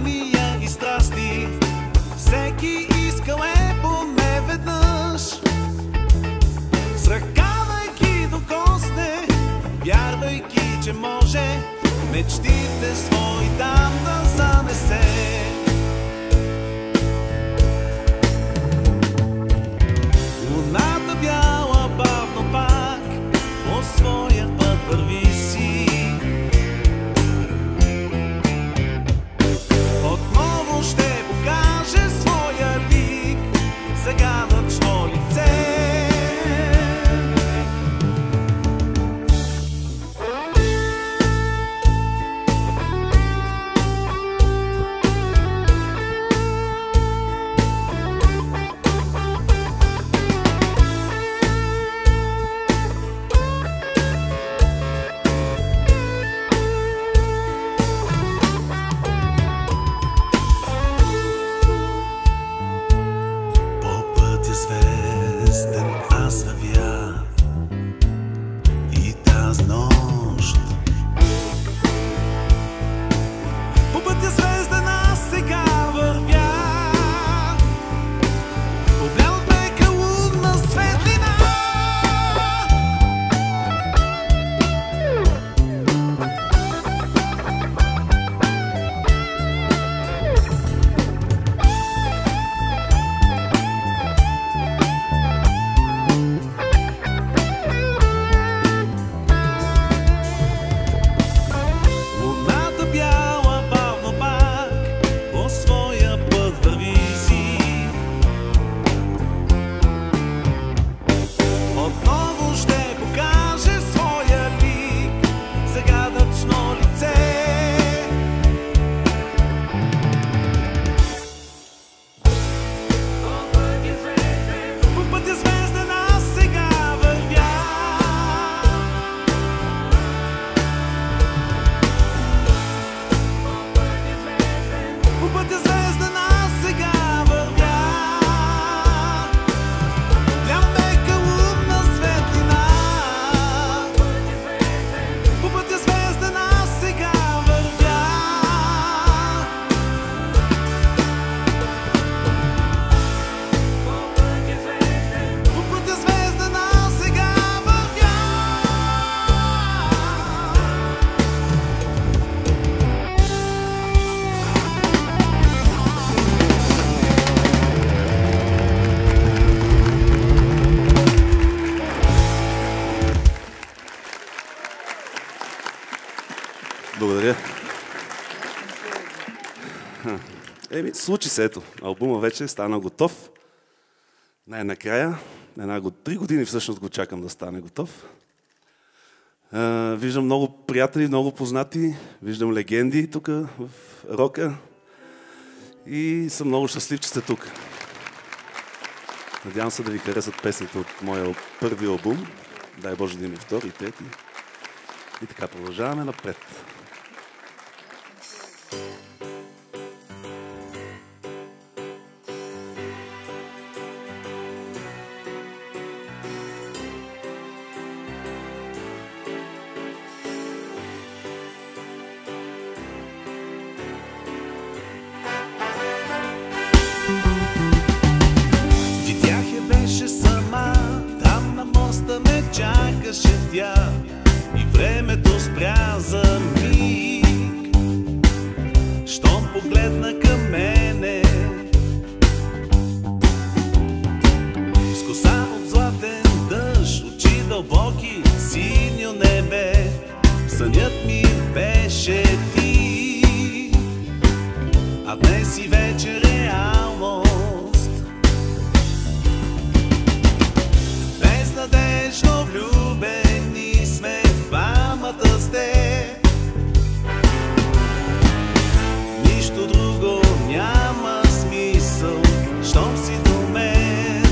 желания и страсти. Всеки искал е поне веднъж. Сръкавайки докосне, вярвайки, че може мечтите свои там да занесе. Луната бяла бавно пак по своя път върви си. Отново ще покаже своя лик, загадъчно лице. Звезден аз вървя и тази нощ. По пътя звезден аз сега вървя, облял от мека лунна светлина. Благодаря. Случи се, ето. Албума вече стана готов. Най-накрая. 3 години всъщност го чакам да стане готов. Виждам много приятели, много познати. Виждам легенди тук в рока. И съм много щастлив, че сте тук. Надявам се да ви харесат песните от моя първи албум. Дай Боже да има втори и трети. И така продължаваме напред. Чакаше тя и времето спря за миг, щом погледна към мене. С коса от златен дъжд, очи дълбоки, синьо небе, сънят ми беше ти, а днес и вече реалност. Безнадежно влюбени сме, двамата сте. Нищо друго няма смисъл, щом си до мен.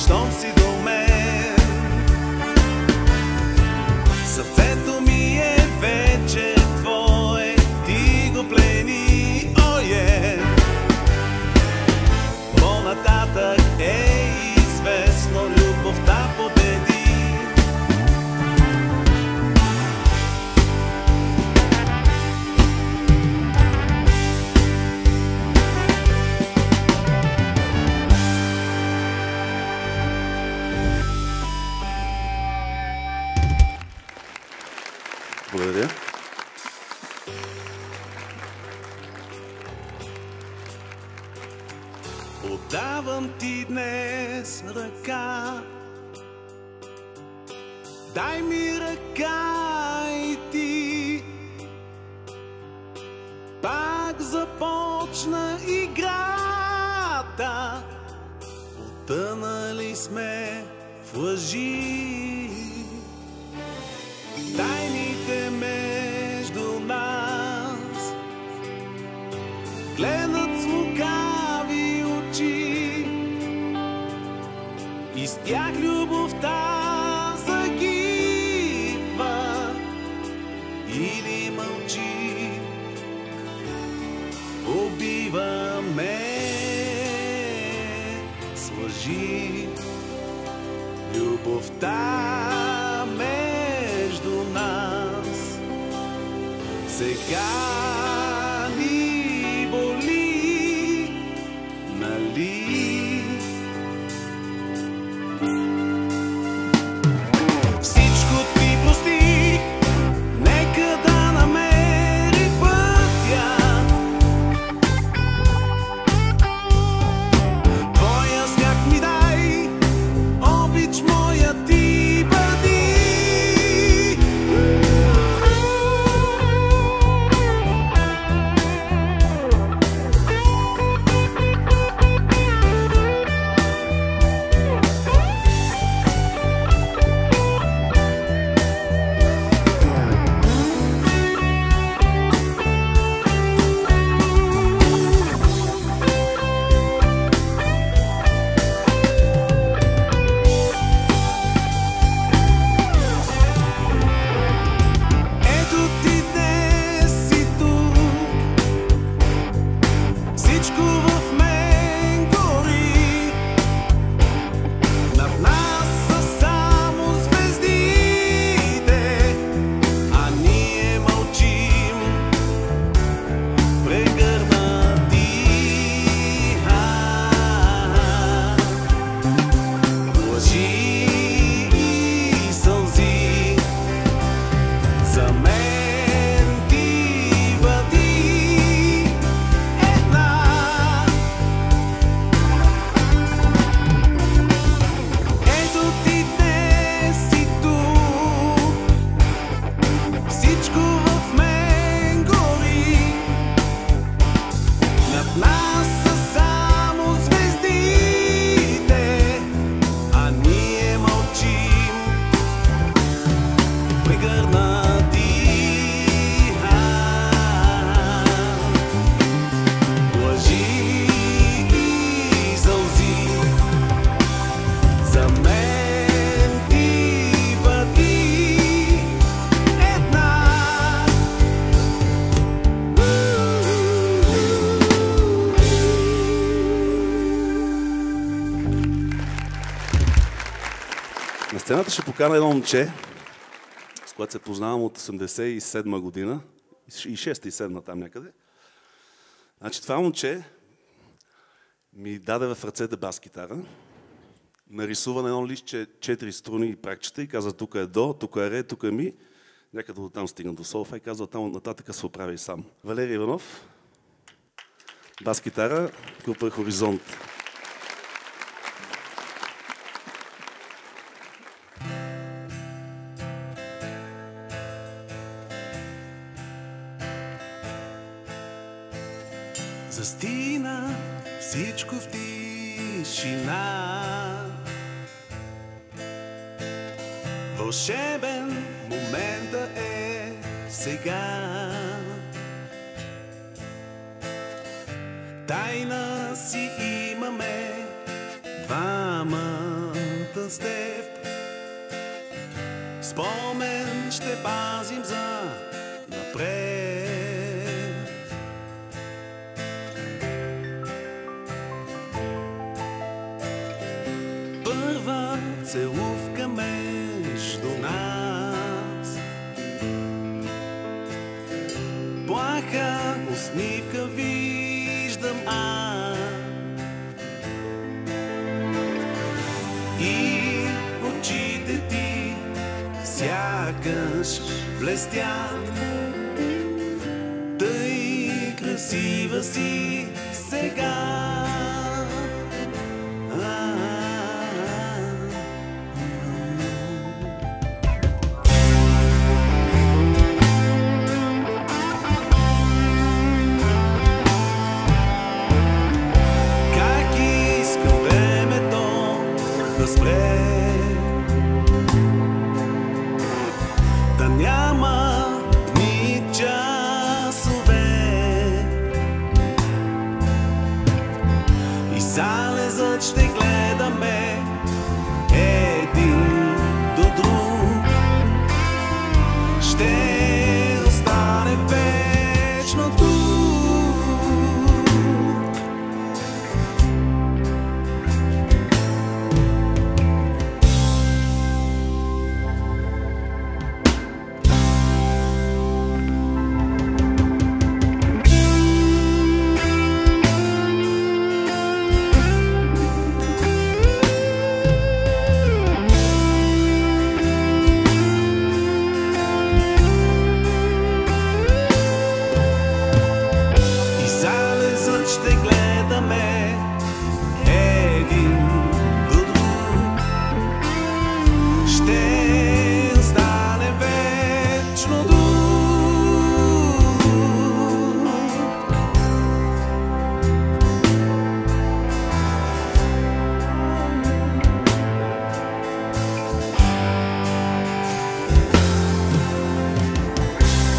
щом си до мен. Сърцето ми е вече твое, ти го плени, ое. По-нататък е известно, любовта победи. Благодаря. Отдавам ти днес ръка, дай ми ръка и ти. Пак започна играта, потънали сме в лъжи. Тайните между нас гледат с лукави очи, и с тях любовта загива или мълчи. Убиваме с лъжи любовта между нас. Сега ни боли, нали? Всичко ти простих, нека да намери пътя. Твоя сняг ми дай, обич моя ти бъди. На сцената ще покана едно момче, с което се познавам от 87 година, и 6 и 7 там някъде. Значи това момче ми даде в ръцете бас-китара, нарисува на едно листче 4 струни и пракчета и каза: тук е до, тук е ре, тук е ми. Някъде оттам стигна до солфа и каза: оттам нататък се оправи и сам. Валери Иванов, бас-китара, група Хоризонт. Застина всичко в тишина. Вълшебен момента е сега. Тайна си имаме двама. с теб. Спомен ще пазим за напред. Първа целувка между нас, плаха усмивка виждам аз. И очите ти сякаш блестят, тъй красива си сега. Как иска времето да спре, да няма дни, часове, и залезът ще гледаме един до друг. Ще остане вечно тук. Ще гледаме един до друг. Ще остане вечно тук.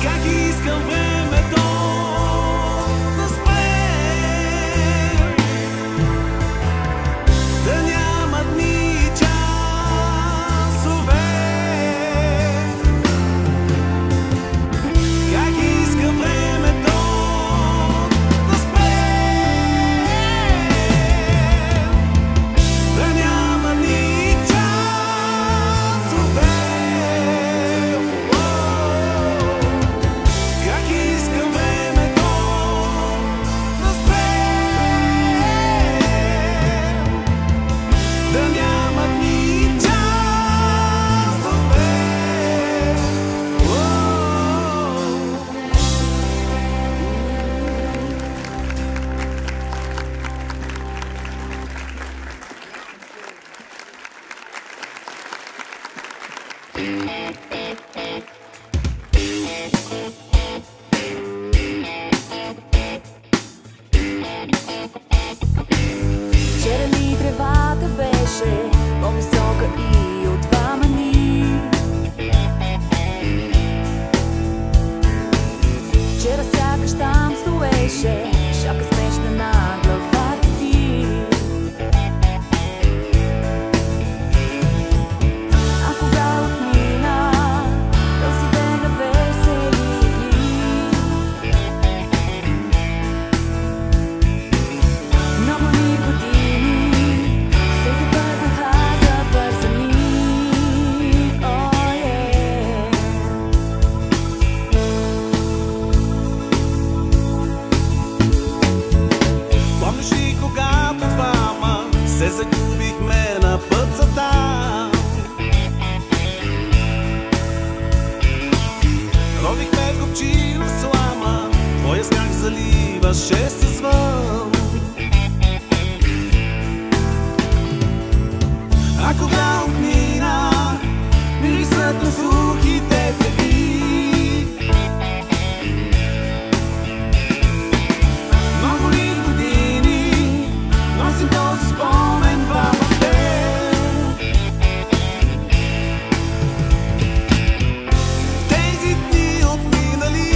Как искам времето да спре, да няма дни и часове. Как иска времето да спре, да няма дни и часове. Как иска времето да спре, да няма дни и часове. Вчера ми тревата беше по-висока и от двама ни. Вчера сякаш там стоеше шапка смешна на главата ти. А кога отмина този ден на весели дни, много ми години се забърнаха забързани. Помниш ли когато двама се загубихме на път за там? Ровихме в копчина слама, твоя смях заливаше със звън. А кога отмина мирисът на сухите треви, много ли години носим този спомен в теб. Тези дни отминали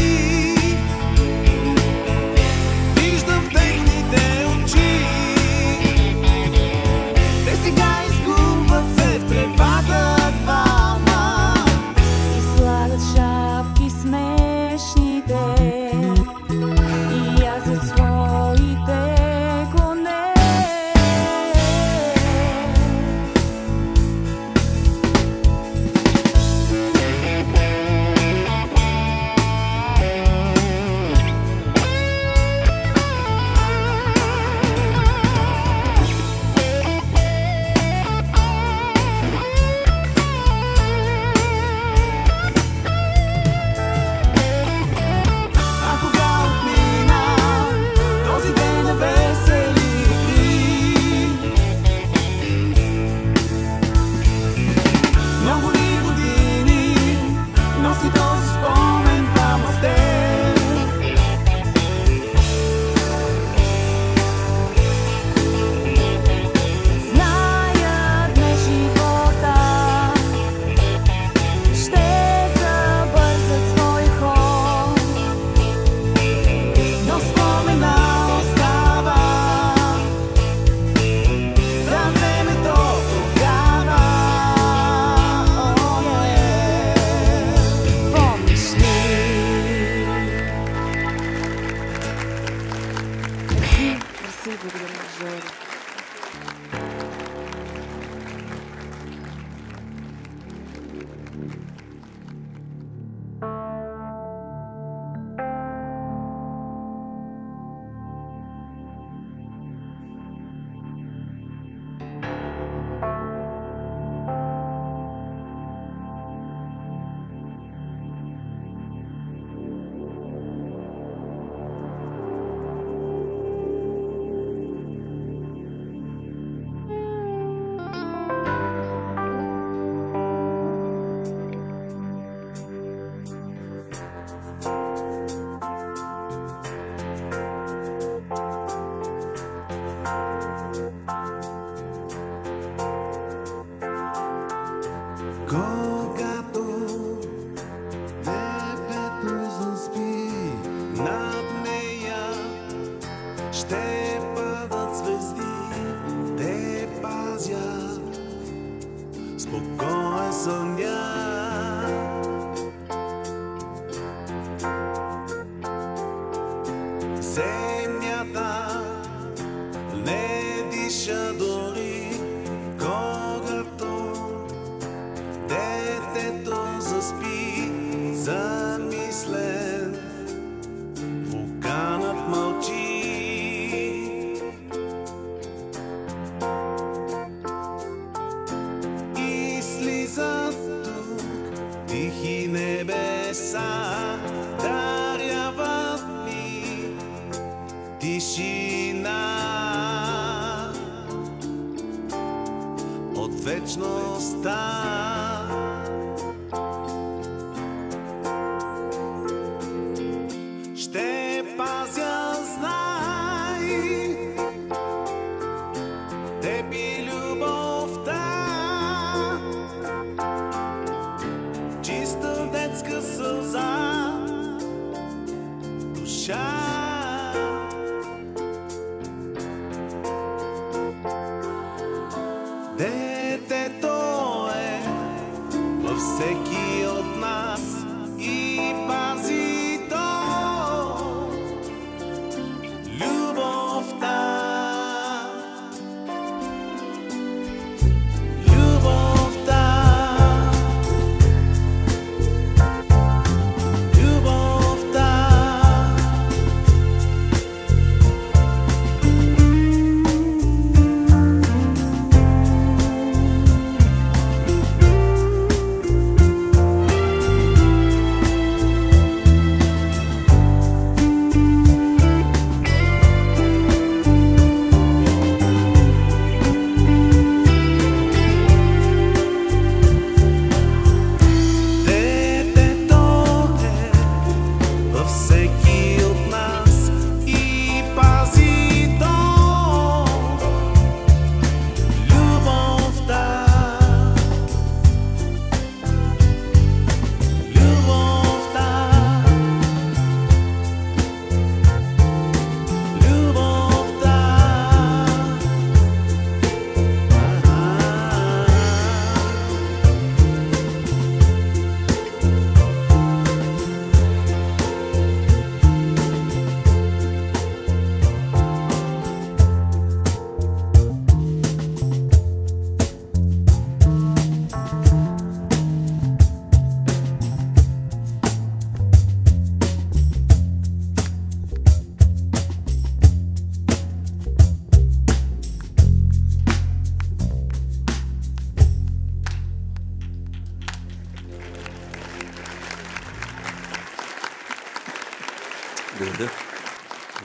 виждам в техните очи. Те сега изгубват се в Когато небето заспи, над нея ще падат звезди, те пазят спокоен сън я. Земята не диша дори, когато детето заспи, замислен, вулканът мълчи. И слизат тук тихи небеса, даряват ми тишина от вечността. Ще пазя, знай, теб и любовта, чиста детска сълза, душа. Детето е във всеки от нас и пази то любовта. Любовта. Любовта.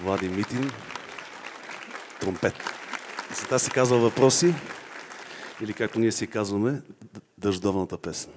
Влади Митин, тромпет. Песента се казва "Въпроси" или както ние си казваме, "Дъждовната песен".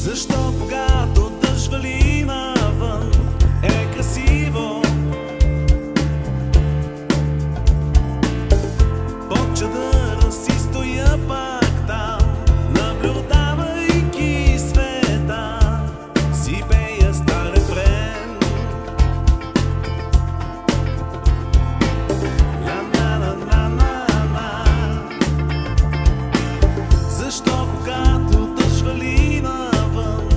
Защо когато дъжд вали навън е красиво? Под чадъра си стоя пак там, наблюдавайки света, си пея стар рефрен. Ла-ла-ла-ла-ла-ла. Защо когато дъжд вали навън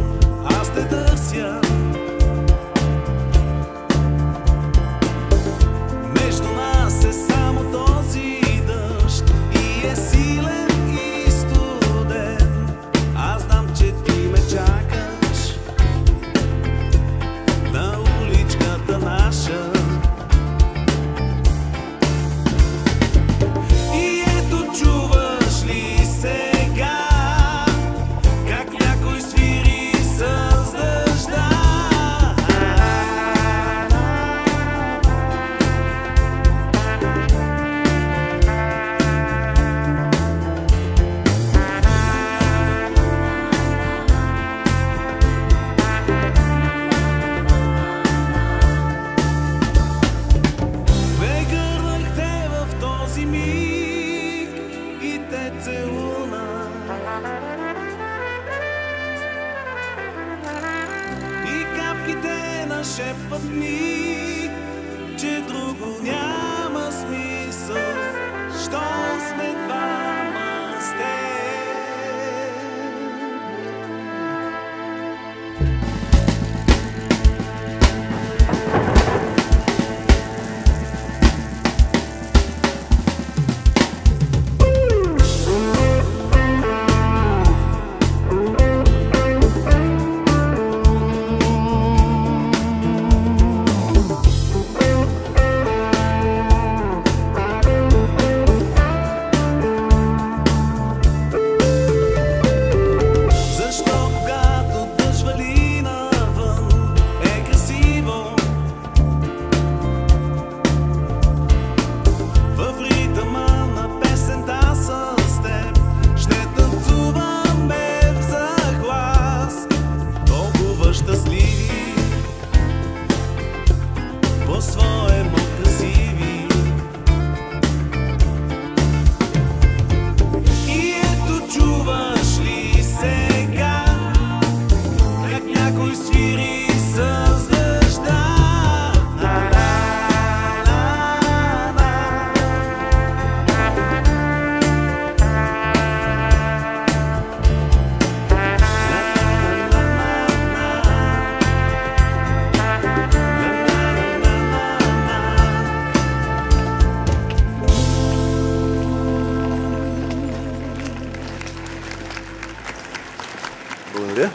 шепват ми, че друго няма смисъл, що сме двама с теб. Благодаря.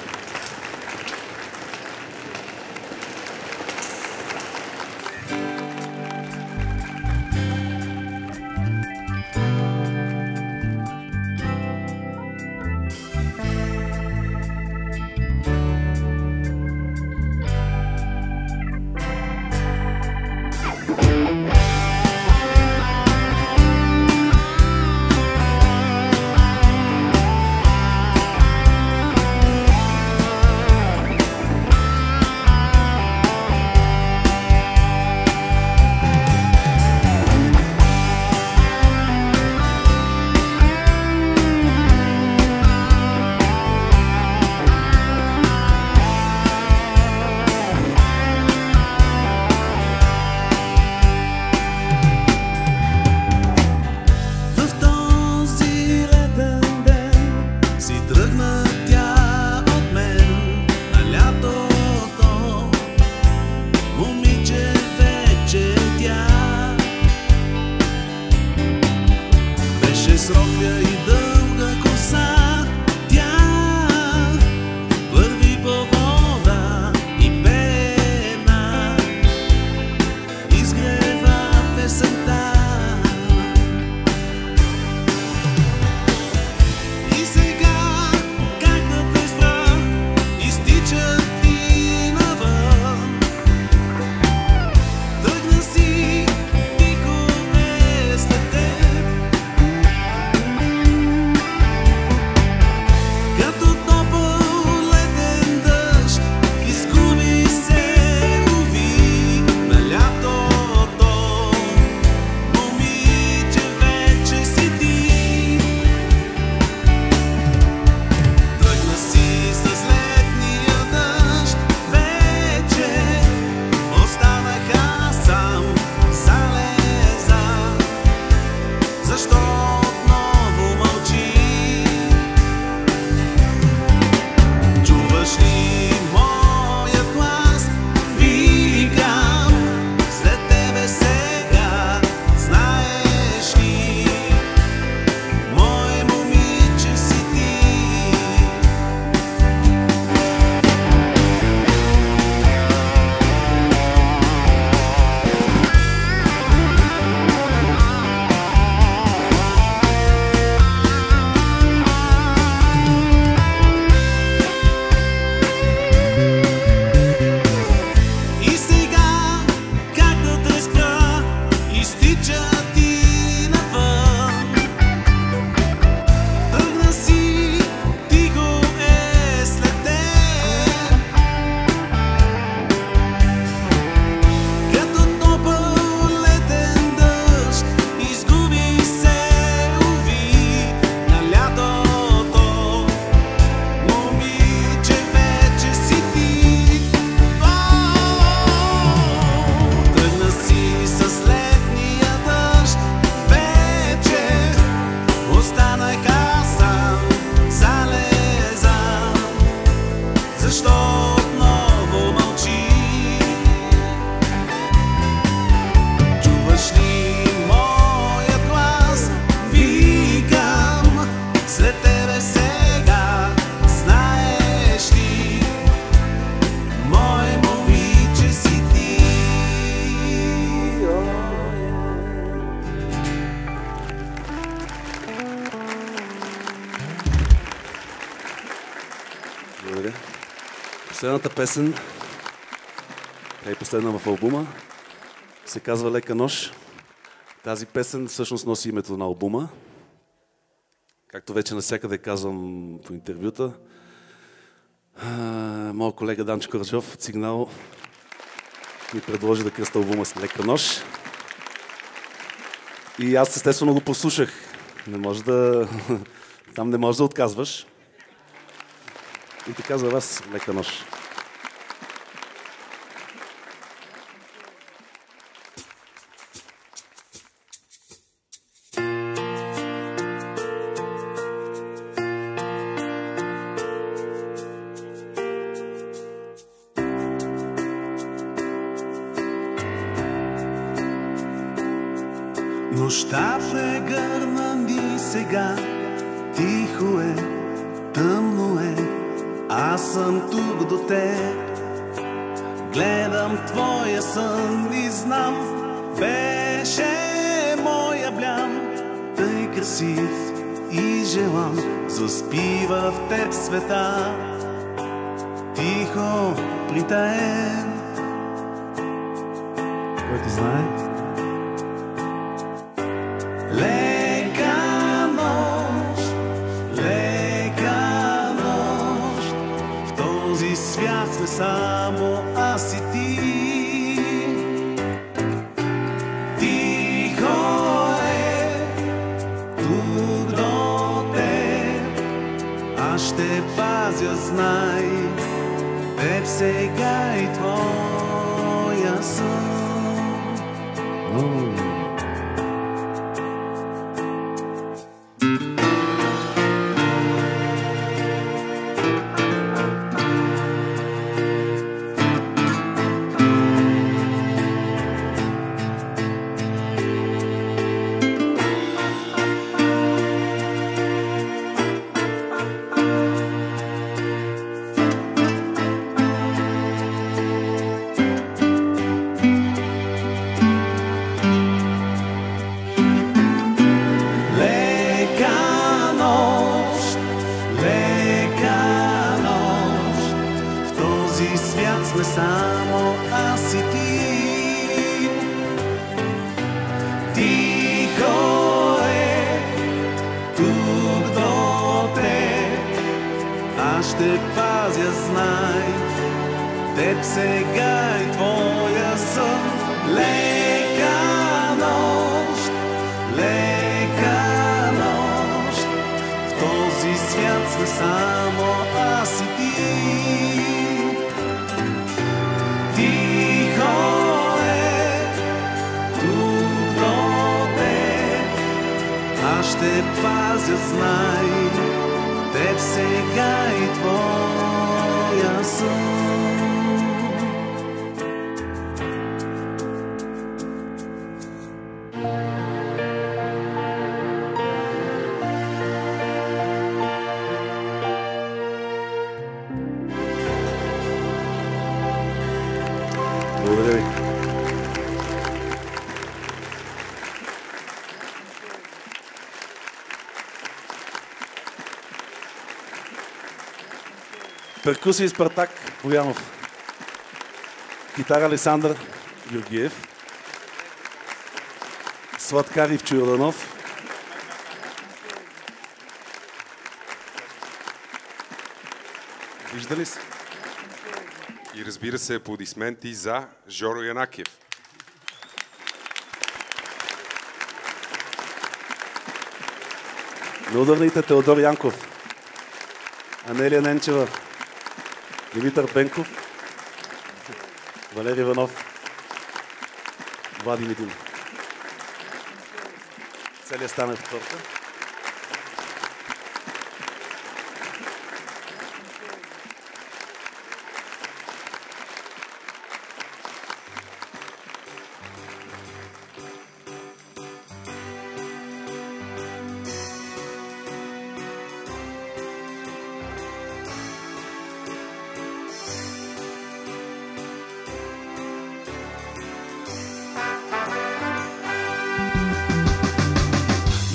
Благодаря. Последната песен, тя е последна в албума, се казва Лека нощ. Тази песен всъщност носи името на албума. Както вече навсякъде казвам по интервюта, моят колега Данчо Караджов от Сигнал ми предложи да кръста албума с Лека нощ. И аз естествено го послушах. Не може да... Там не можеш да отказваш. И така за вас Лека нощ. Нощта прегърна ни сега, тихо е, тъмно е, аз съм тук до теб. Гледам твоя сън и знам, беше моя блям, тъй красив и желан, заспива в теб света, тихо притаен. Който знае? Лека нощ, в този свят сме само аз и ти. Тихо е тук до теб, аз ще пазя, знай, теб сега и твоя сън. Само аз и ти. Тихо е тук до теб, аз ще пазя, знай, теб сега и твоя сън. Лека нощ, в този свят сме само аз и ти. Ще пазя, знай, теб сега и твоя сън. Благодаря ви. Перкусии Спартак Боянов. Китара Александър Георгиев. Сладкар Ивчо Йорданов. Виждали се? И разбира се, аплодисменти за Жоро Янакиев. На ударните Теодор Янков, Анелия Ненчева, Димитър Бенков, Валери Иванов, Влади Митин. Целият стане в торта.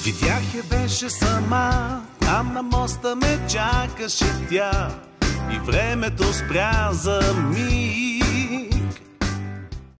Видях я, беше сама, там на моста ме чакаше тя. и времето спря за миг.